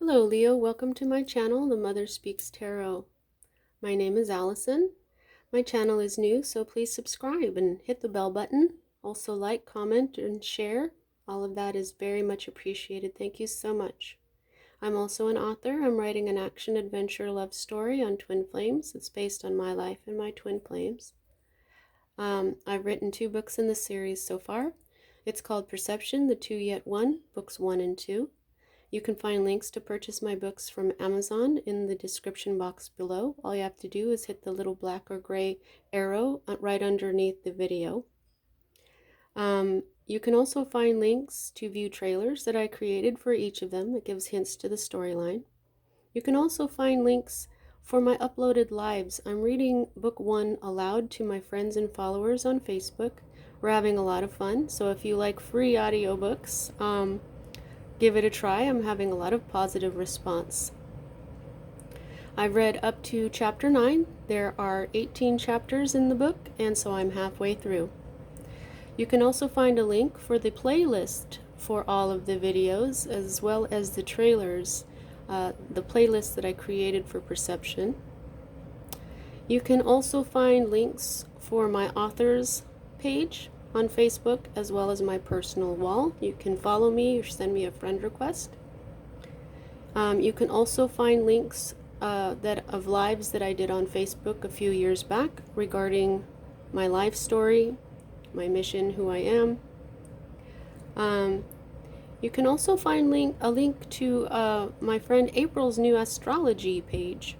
Hello Leo, welcome to my channel, The Mother Speaks Tarot. My name is Allison. My channel is new, so please subscribe and hit the bell button. Also like, comment, and share. All of that is very much appreciated. Thank you so much. I'm also an author. I'm writing an action-adventure love story on twin flames. It's based on my life and my twin flames. I've written 2 books in the series so far. It's called Perception, the Two Yet One, books 1 and 2. You can find links to purchase my books from Amazon in the description box below. All you have to do is hit the little black or gray arrow right underneath the video. You can also find links to view trailers that I created for each of them that gives hints to the storyline. You can also find links for my uploaded lives. I'm reading book 1 aloud to my friends and followers on Facebook. We're having a lot of fun, so if you like free audiobooks, give it a try. I'm having a lot of positive response. I've read up to chapter 9. There are 18 chapters in the book, and so I'm halfway through. You can also find a link for the playlist for all of the videos, as well as the trailers, the playlist that I created for Perception. You can also find links for my authors page on Facebook, as well as my personal wall. You can follow me or send me a friend request. You can also find links of lives that I did on Facebook a few years back regarding my life story, my mission, who I am. You can also find a link to my friend April's new astrology page.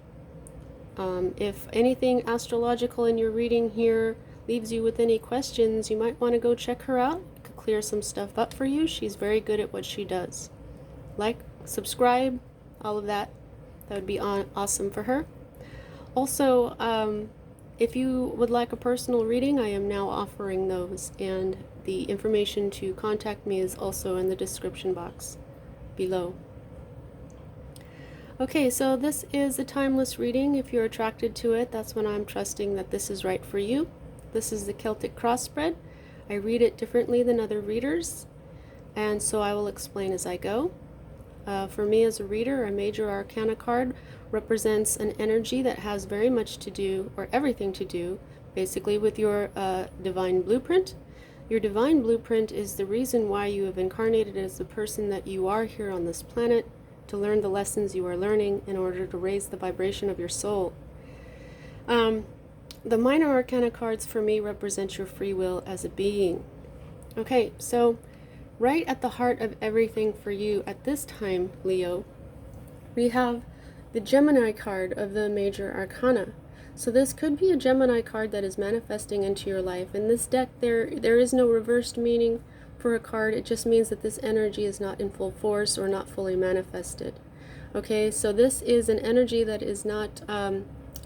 If anything astrological in your reading here leaves you with any questions, you might want to go check her out. It could clear some stuff up for you. She's very good at what she does. Like, subscribe, all of that. That would be awesome for her. Also, if you would like a personal reading, I am now offering those, and the information to contact me is also in the description box below. Okay, so this is a timeless reading. If you're attracted to it, that's when I'm trusting that this is right for you. This is the Celtic cross spread. I read it differently than other readers, and so I will explain as I go. For me as a reader, a major arcana card represents an energy that has very much to do, or everything to do, basically with your divine blueprint. Your divine blueprint is the reason why you have incarnated as the person that you are here on this planet, to learn the lessons you are learning in order to raise the vibration of your soul. The minor arcana cards for me represent your free will as a being. Okay, so right at the heart of everything for you at this time, Leo, we have the Gemini card of the major arcana. So this could be a Gemini card that is manifesting into your life. In this deck, there is no reversed meaning for a card. It just means that this energy is not in full force or not fully manifested. Okay, so this is an energy that is not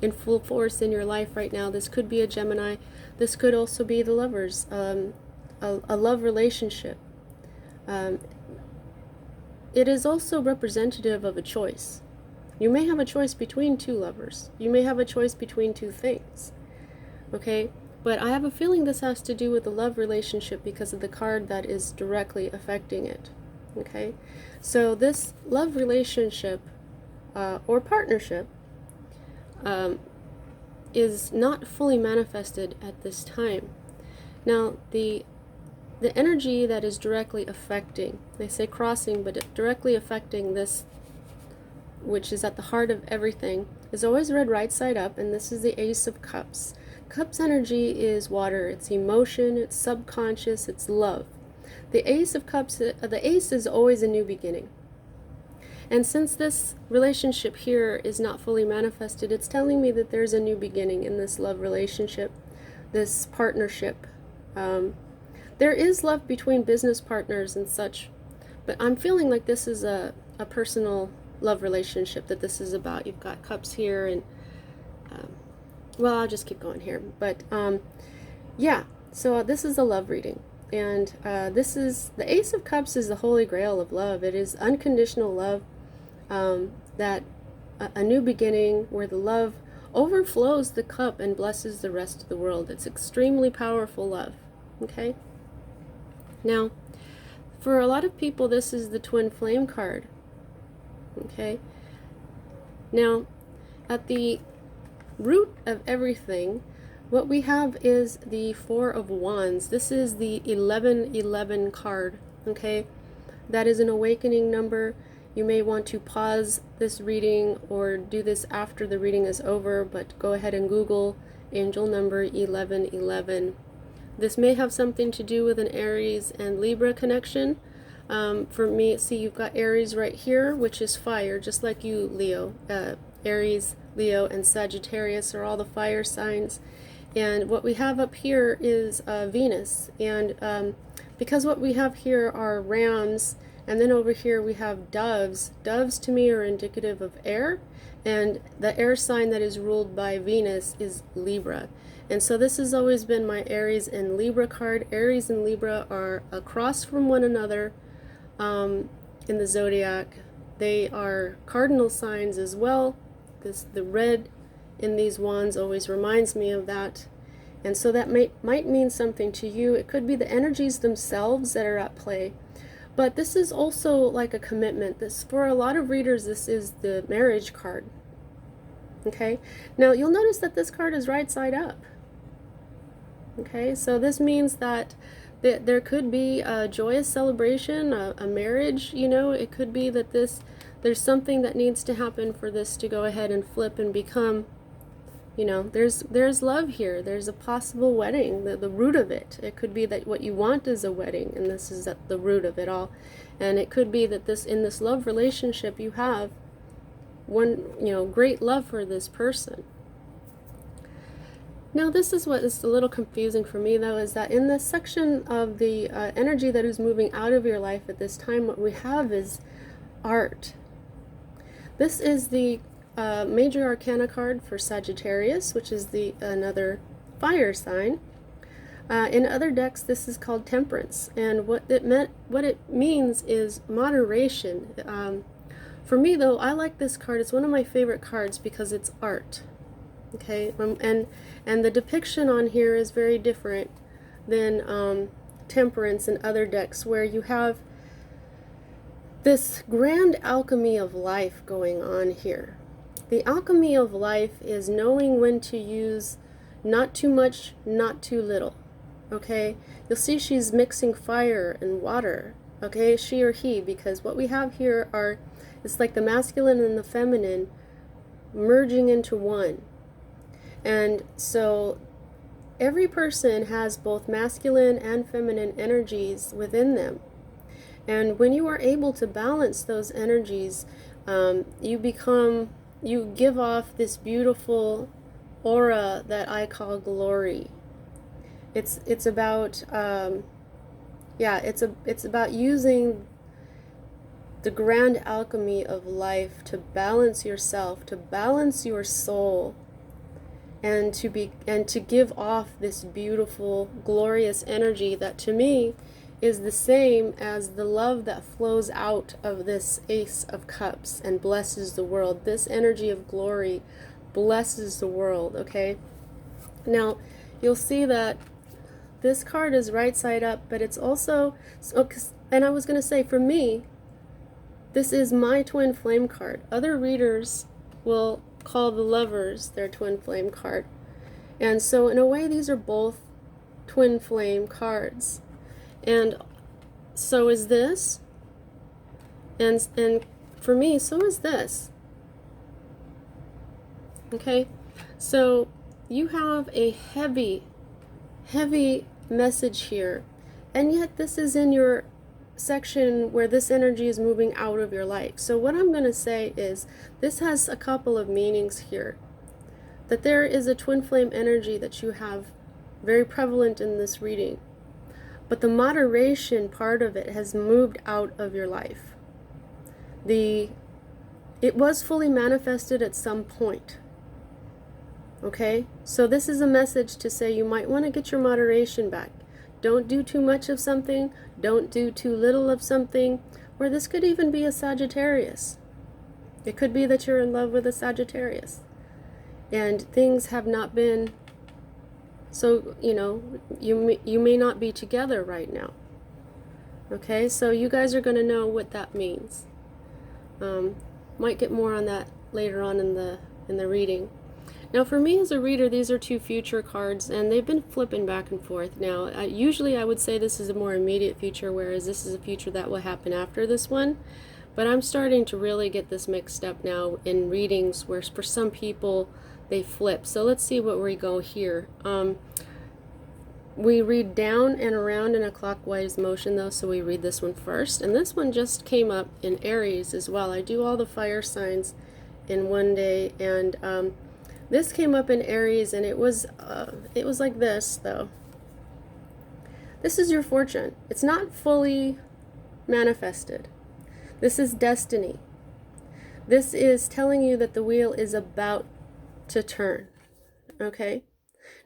in full force in your life right now. This could be a Gemini. This could also be the lovers, a love relationship. It is also representative of a choice. You may have a choice between 2 lovers. You may have a choice between 2 things. Okay? But I have a feeling this has to do with the love relationship because of the card that is directly affecting it. Okay? So this love relationship or partnership is not fully manifested at this time. Now, the energy that is directly affecting, they say crossing, but directly affecting this, which is at the heart of everything, is always read right side up, and this is the Ace of Cups. Cups energy is water, it's emotion, it's subconscious, it's love. The Ace of Cups, the Ace is always a new beginning. And since this relationship here is not fully manifested, it's telling me that there's a new beginning in this love relationship, this partnership. There is love between business partners and such, but I'm feeling like this is a personal love relationship that this is about. You've got cups here, and well, I'll just keep going here. But yeah, so this is a love reading, and this is the Ace of Cups is the holy grail of love. It is unconditional love, that a new beginning where the love overflows the cup and blesses the rest of the world. It's extremely powerful love. Okay. Now, for a lot of people, this is the twin flame card. Okay? Now, at the root of everything, what we have is the Four of Wands. This is the 1111 card, okay? That is an awakening number. You may want to pause this reading or do this after the reading is over, but go ahead and Google angel number 1111. This may have something to do with an Aries and Libra connection. For me, see, you've got Aries right here, which is fire, just like you, Leo. Aries, Leo, and Sagittarius are all the fire signs. And what we have up here is Venus. And because what we have here are rams, and then over here we have doves. Doves to me are indicative of air, and the air sign that is ruled by Venus is Libra. And so this has always been my Aries and Libra card. Aries and Libra are across from one another in the zodiac. They are cardinal signs as well. The red in these wands always reminds me of that. And so that might mean something to you. It could be the energies themselves that are at play. But this is also like a commitment. This, for a lot of readers, this is the marriage card. Okay? Now, you'll notice that this card is right side up. Okay? So this means that there could be a joyous celebration, a marriage, you know. It could be that there's something that needs to happen for this to go ahead and flip and become, you know, there's love here. There's a possible wedding, the root of it. It could be that what you want is a wedding, and this is at the root of it all. And it could be that in this love relationship you have one, you know, great love for this person. Now, this is what is a little confusing for me, though, is that in this section of the energy that is moving out of your life at this time, what we have is art. This is the major arcana card for Sagittarius, which is another fire sign. In other decks, this is called Temperance, and what it means is moderation. For me, though, I like this card. It's one of my favorite cards because it's art. Okay, and the depiction on here is very different than Temperance and other decks, where you have this grand alchemy of life going on here. The alchemy of life is knowing when to use not too much, not too little. Okay, you'll see she's mixing fire and water. Okay, she or he, because what we have here it's like the masculine and the feminine merging into one. And so every person has both masculine and feminine energies within them. And when you are able to balance those energies, you give off this beautiful aura that I call glory. It's about it's about using the grand alchemy of life to balance yourself, to balance your soul, and to give off this beautiful, glorious energy that to me is the same as the love that flows out of this Ace of Cups and blesses the world. This energy of glory blesses the world, okay? Now, you'll see that this card is right side up, but it's also, and I was going to say, for me, this is my twin flame card. Other readers will call the Lovers their twin flame card. And so in a way, these are both twin flame cards. And so is this. And for me, so is this. Okay? So you have a heavy message here. And yet this is in your section where this energy is moving out of your life. So what I'm going to say is this has a couple of meanings here. That there is a twin flame energy that you have very prevalent in this reading. But the moderation part of it has moved out of your life. It was fully manifested at some point. Okay? So this is a message to say you might want to get your moderation back. Don't do too much of something. Don't do too little of something. Or this could even be a Sagittarius. It could be that you're in love with a Sagittarius. And things have not been, so, you know, you may not be together right now. Okay, so you guys are going to know what that means. Might get more on that later on in the reading. Now for me as a reader, these are two future cards, and they've been flipping back and forth. Now, usually I would say this is a more immediate future, whereas this is a future that will happen after this one. But I'm starting to really get this mixed up now in readings, where for some people they flip. So let's see what we go here. We read down and around in a clockwise motion though, so we read this one first. And this one just came up in Aries as well. I do all the fire signs in one day, and this came up in Aries, and it was like this though. This is your fortune. It's not fully manifested. This is destiny. This is telling you that the wheel is about to turn. Okay?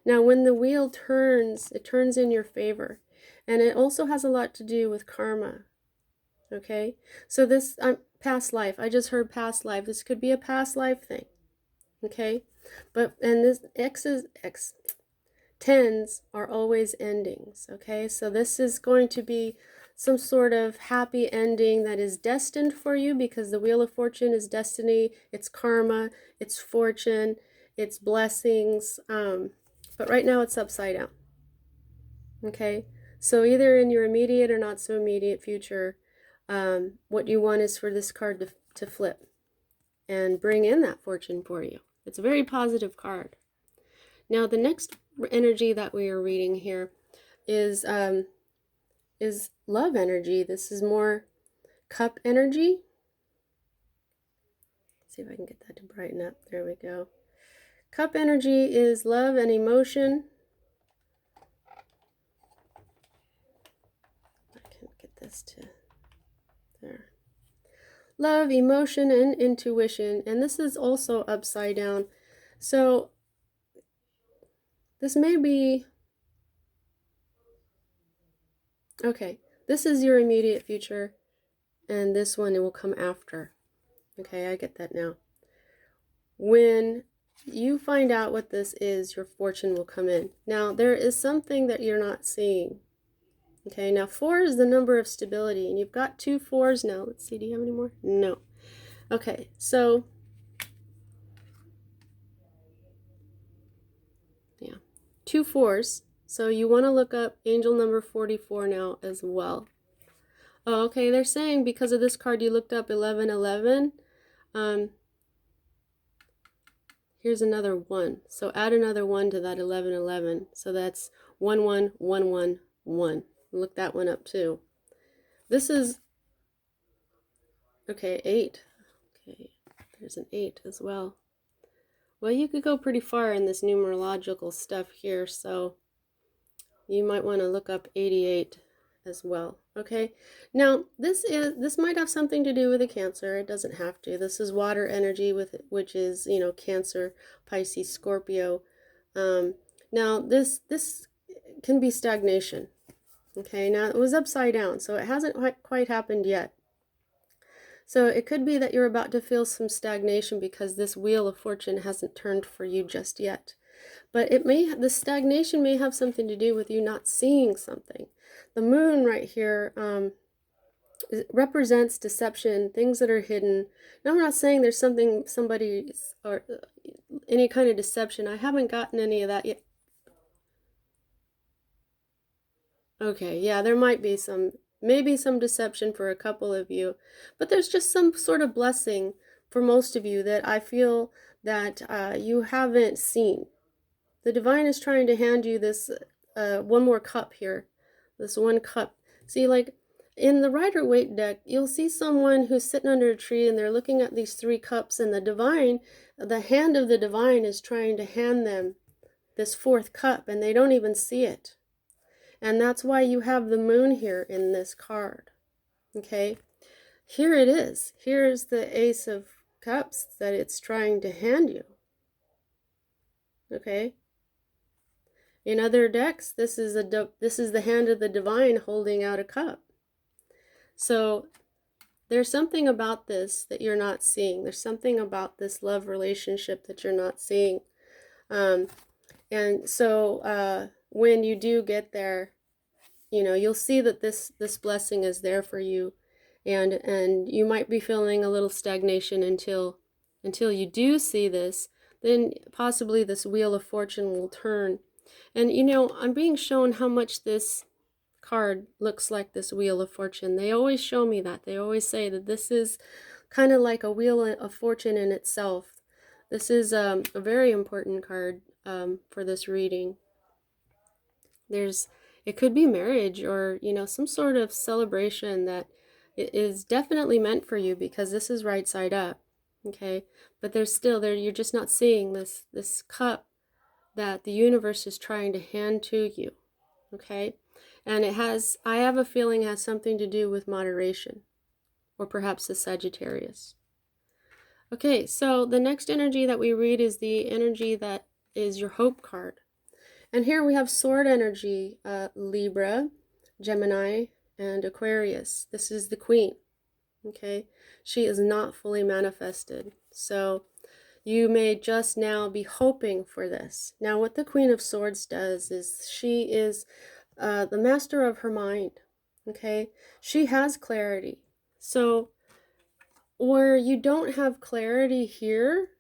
Now, when the wheel turns, it turns in your favor. And it also has a lot to do with karma. Okay? So this, past life. I just heard past life. This could be a past life thing. Okay? And this tens are always endings. Okay? So this is going to be some sort of happy ending that is destined for you, because the Wheel of Fortune is destiny, it's karma, it's fortune, it's blessings. But right now it's upside down. Okay? So either in your immediate or not so immediate future, what you want is for this card to flip and bring in that fortune for you. It's a very positive card. Now the next energy that we are reading here is love energy. This is more cup energy. Let's see if I can get that to brighten up. There we go. Cup energy is love and emotion. I can get this to there. Love, emotion, and intuition. And this is also upside down. So this may be, okay, this is your immediate future, and this one it will come after. Okay, I get that now. When you find out what this is, your fortune will come in. Now, there is something that you're not seeing. Okay, now 4 is the number of stability, and you've got 2 4s now. Let's see, do you have any more? No. Okay, so, yeah, 2 4s. So you want to look up angel number 44 now as well. Oh, okay, they're saying because of this card you looked up 1111. Here's another 1. So add another 1 to that 1111. So that's 11111. Look that one up too. This is, okay, 8. Okay, there's an 8 as well. Well, you could go pretty far in this numerological stuff here, so you might want to look up 88 as well. Okay, now this might have something to do with a Cancer. It doesn't have to. This is water energy, which is, you know, Cancer, Pisces, Scorpio. Now this can be stagnation. Okay, now it was upside down, so it hasn't quite happened yet. So it could be that you're about to feel some stagnation because this Wheel of Fortune hasn't turned for you just yet. But the stagnation may have something to do with you not seeing something. The moon right here represents deception, things that are hidden. Now, I'm not saying there's somebody's or any kind of deception. I haven't gotten any of that yet. Okay, yeah, there might be maybe some deception for a couple of you, but there's just some sort of blessing for most of you that I feel that you haven't seen. The divine is trying to hand you this one more cup here, this one cup. See, like in the Rider-Waite deck, you'll see someone who's sitting under a tree and they're looking at these 3 cups, and the hand of the divine is trying to hand them this 4th cup, and they don't even see it. And that's why you have the moon here in this card. Okay, here it is. Here's the Ace of Cups that it's trying to hand you. Okay. In other decks, this is the hand of the divine holding out a cup. So there's something about this that you're not seeing. There's something about this love relationship that you're not seeing. And so when you do get there, you know, you'll see that this blessing is there for you, and you might be feeling a little stagnation until you do see this. Then possibly this wheel of fortune will turn. And you know, I'm being shown how much this card looks like this wheel of fortune. They always show me that. They always say that this is kind of like a wheel of fortune in itself. This is a very important card for this reading. It could be marriage, or you know, some sort of celebration that is definitely meant for you, because this is right side up. Okay, but there's still there, you're just not seeing this cup that the universe is trying to hand to you. Okay, and it has, I have a feeling, it has something to do with moderation, or perhaps the Sagittarius. Okay, so the next energy that we read is the energy that is your hope card. And here we have sword energy, Libra, Gemini, and Aquarius. This is the queen. Okay, she is not fully manifested. So you may just now be hoping for this. Now, what the Queen of Swords does is she is the master of her mind. Okay, she has clarity. So where you don't have clarity here,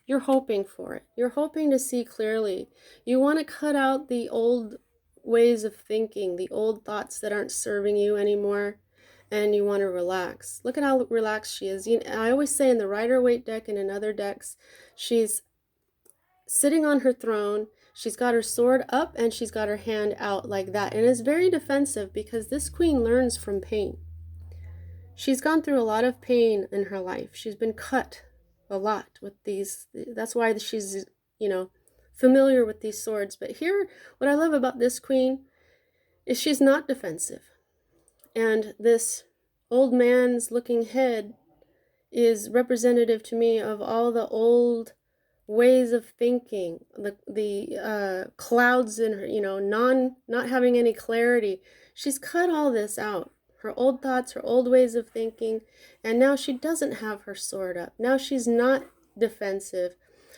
you're hoping for it. You're hoping to see clearly. You want to cut out the old ways of thinking, the old thoughts that aren't serving you anymore, and you want to relax. Look at how relaxed she is. You know, I always say in the Rider-Waite deck and in other decks, she's sitting on her throne. She's got her sword up and she's got her hand out like that. And it's very defensive, because this queen learns from pain. She's gone through a lot of pain in her life. She's been cut a lot with these. That's why she's, you know, familiar with these swords. But here, what I love about this queen is she's not defensive. And this old man's looking head is representative to me of all the old ways of thinking, the clouds in her, you know, not having any clarity. She's cut all this out. Her old thoughts, her old ways of thinking, and now she doesn't have her sword up. Now she's not defensive.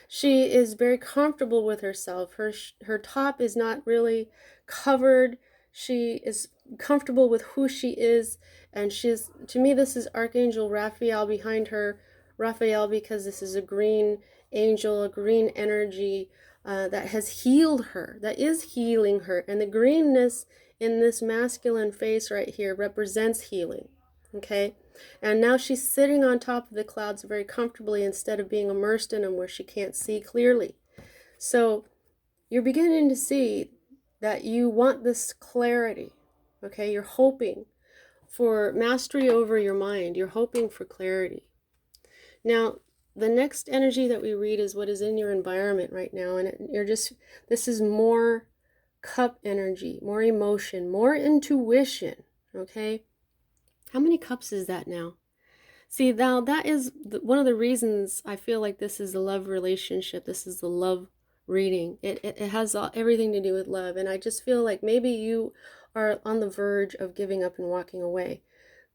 She is very comfortable with herself. Her top is not really covered. She is comfortable with who she is, and she's, to me, this is Archangel Raphael behind her. Raphael, because this is a green angel, a green energy that has healed her, that is healing her, and the greenness in this masculine face right here represents healing. Okay, and now she's sitting on top of the clouds very comfortably instead of being immersed in them where she can't see clearly. So you're beginning to see that you want this clarity. Okay, you're hoping for mastery over your mind. You're hoping for clarity. Now, the next energy that we read is what is in your environment right now, and this is more cup energy, more emotion, more intuition. Okay, how many cups is that now? See, now that is one of the reasons I feel like this is a love relationship. This is the love reading. It has everything to do with love, and I just feel like maybe you are on the verge of giving up and walking away.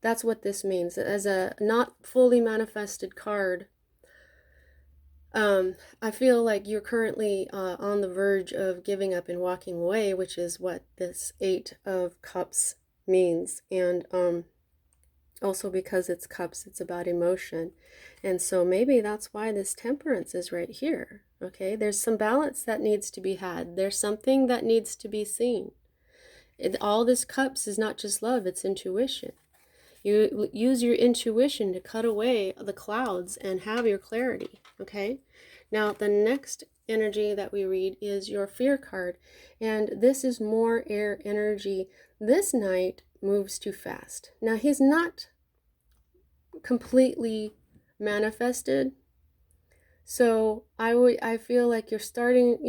That's what this means. As a not fully manifested card, I feel like you're currently on the verge of giving up and walking away, which is what this Eight of Cups means. And also because it's cups, it's about emotion. And so maybe that's why this Temperance is right here. Okay, there's some balance that needs to be had. There's something that needs to be seen. All this cups is not just love, it's intuition. You use your intuition to cut away the clouds and have your clarity. Okay, now the next energy that we read is your Fear card, and this is more air energy. This knight moves too fast. Now he's not completely manifested, so I feel like you're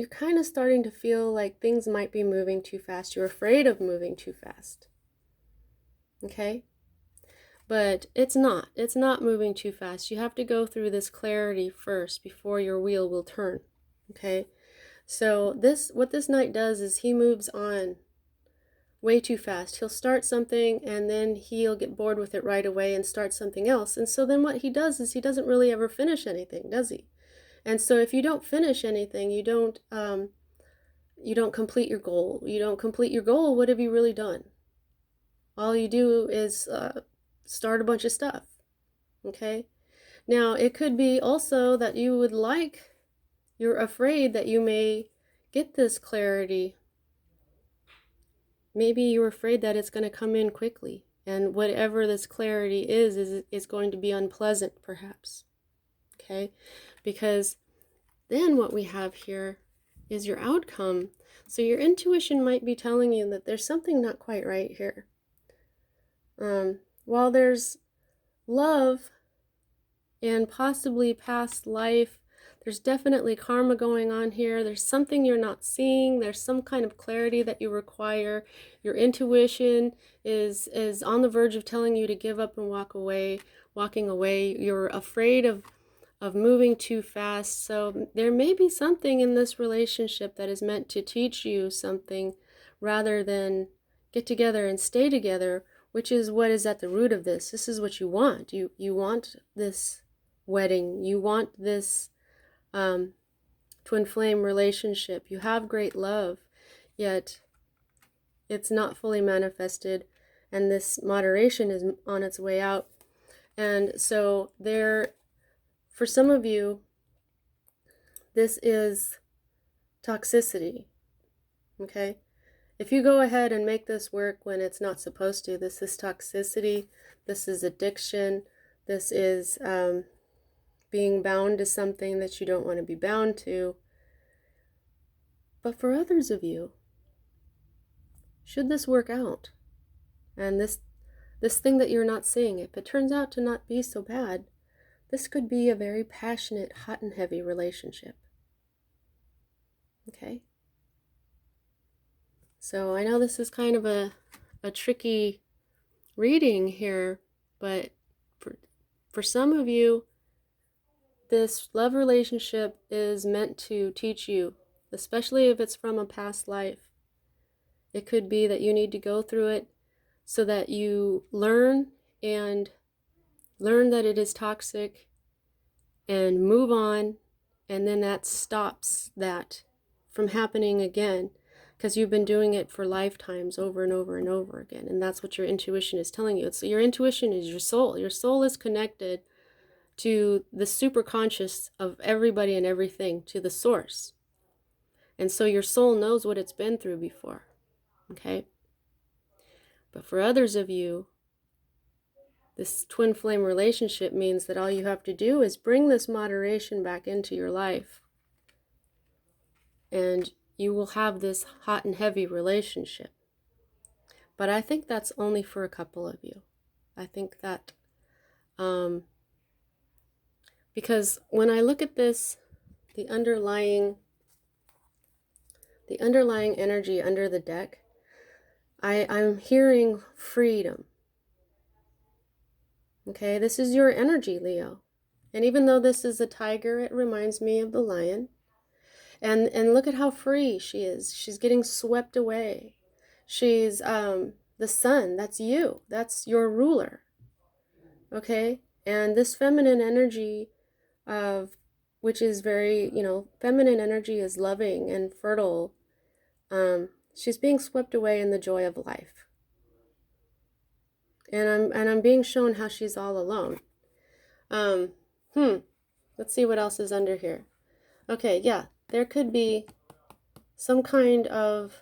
kind of starting to feel like things might be moving too fast. You're afraid of moving too fast. Okay, but it's not moving too fast. You have to go through this clarity first before your wheel will turn. Okay, so what this knight does is he moves on way too fast. He'll start something and then he'll get bored with it right away and start something else. And so then what he does is he doesn't really ever finish anything, does he? And so if you don't finish anything, you don't complete your goal. You don't complete your goal, what have you really done? All you do is start a bunch of stuff. Okay? Now, it could be also that you're afraid that you may get this clarity. Maybe you're afraid that it's going to come in quickly, and whatever this clarity is going to be unpleasant, perhaps. Okay? Because then what we have here is your outcome. So your intuition might be telling you that there's something not quite right here. While there's love and possibly past life, there's definitely karma going on here. There's something you're not seeing. There's some kind of clarity that you require. Your intuition is on the verge of telling you to give up and walking away. You're afraid of moving too fast. So there may be something in this relationship that is meant to teach you something rather than get together and stay together, which is what is at the root of this. This is what you want. You want this wedding. You want this twin flame relationship. You have great love, yet it's not fully manifested, and this moderation is on its way out. And so for some of you, this is toxicity, okay? If you go ahead and make this work when it's not supposed to, this is toxicity, this is addiction, this is being bound to something that you don't want to be bound to. But for others of you, should this work out, and this thing that you're not seeing, if it turns out to not be so bad, this could be a very passionate, hot and heavy relationship. Okay? So I know this is kind of a tricky reading here, but for some of you, this love relationship is meant to teach you, especially if it's from a past life. It could be that you need to go through it so that you learn that it is toxic and move on, and then that stops that from happening again, because you've been doing it for lifetimes over and over and over again, and that's what your intuition is telling you. So your intuition is your soul. Your soul is connected to the superconscious of everybody and everything, to the source. And so your soul knows what it's been through before, okay? But for others of you, this twin flame relationship means that all you have to do is bring this moderation back into your life, and you will have this hot and heavy relationship. But I think that's only for a couple of you. I think that because when I look at this, the underlying energy under the deck, I'm hearing freedom. Okay, this is your energy, Leo. And even though this is a tiger, it reminds me of the lion. And look at how free she is. She's getting swept away. She's the sun. That's you. That's your ruler. Okay? And this feminine energy which is very, feminine energy is loving and fertile. She's being swept away in the joy of life. And I'm being shown how she's all alone. Let's see what else is under here. Okay, yeah, there could be some kind of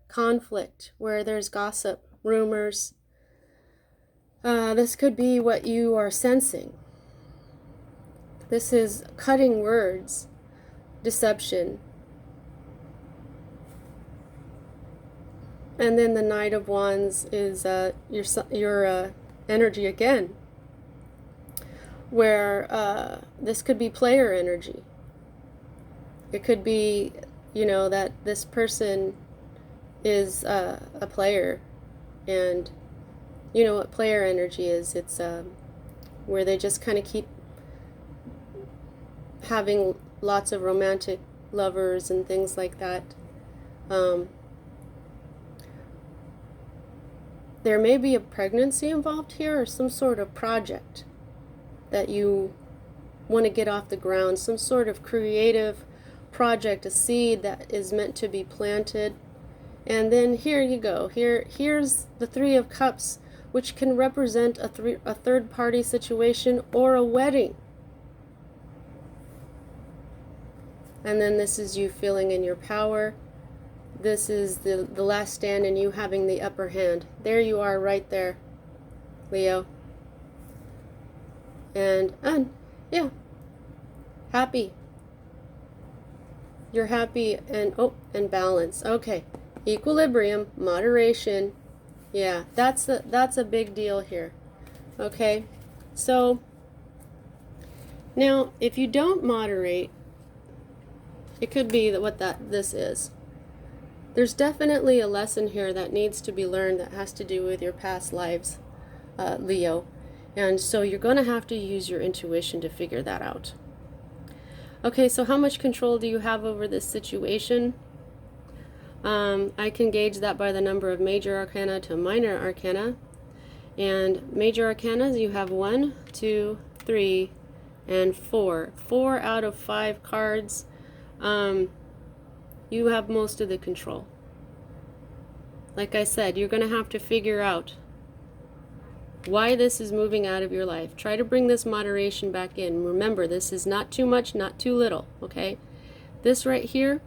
conflict where there's gossip, rumors. This could be what you are sensing. This is cutting words, deception. And then the Knight of Wands is your energy again, where this could be player energy. It could be, that this person is a player, and you know what player energy is. It's where they just kind of keep having lots of romantic lovers and things like that. There may be a pregnancy involved here, or some sort of project that you want to get off the ground, some sort of creative project, a seed that is meant to be planted. And then here you go. Here's the Three of Cups, which can represent a third-party situation or a wedding. And then this is you feeling in your power. This is the last stand and you having the upper hand. There you are right there, Leo. And yeah, happy. You're happy and balance. Okay, equilibrium, moderation. Yeah, that's a big deal here. Okay, so now if you don't moderate, it could be that this is. There's definitely a lesson here that needs to be learned that has to do with your past lives, Leo. And so you're going to have to use your intuition to figure that out. Okay, so how much control do you have over this situation? I can gauge that by the number of major arcana to minor arcana. And major arcana, you have 1, 2, 3, and 4. 4 out of 5 cards. You have most of the control. Like I said, you're going to have to figure out why this is moving out of your life. Try to bring this moderation back in. Remember, this is not too much, not too little, okay? This right here,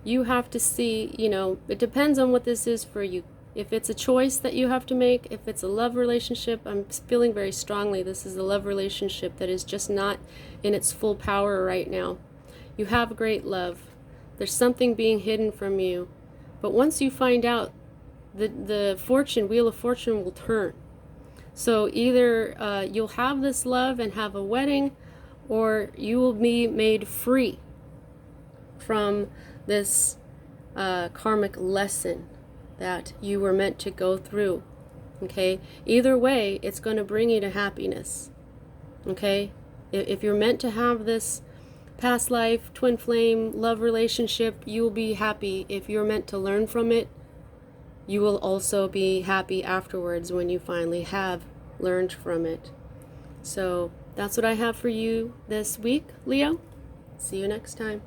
you have to see, you know, it depends on what this is for you. If it's a choice that you have to make, if it's a love relationship, I'm feeling very strongly this is a love relationship that is just not in its full power right now. You have great love. There's something being hidden from you. But once you find out, the wheel of fortune will turn. So either you'll have this love and have a wedding, or you will be made free from this karmic lesson that you were meant to go through. Okay? Either way, it's going to bring you to happiness. Okay? If you're meant to have this past life, twin flame, love relationship, you will be happy. If you're meant to learn from it, you will also be happy afterwards when you finally have learned from it. So that's what I have for you this week, Leo. See you next time.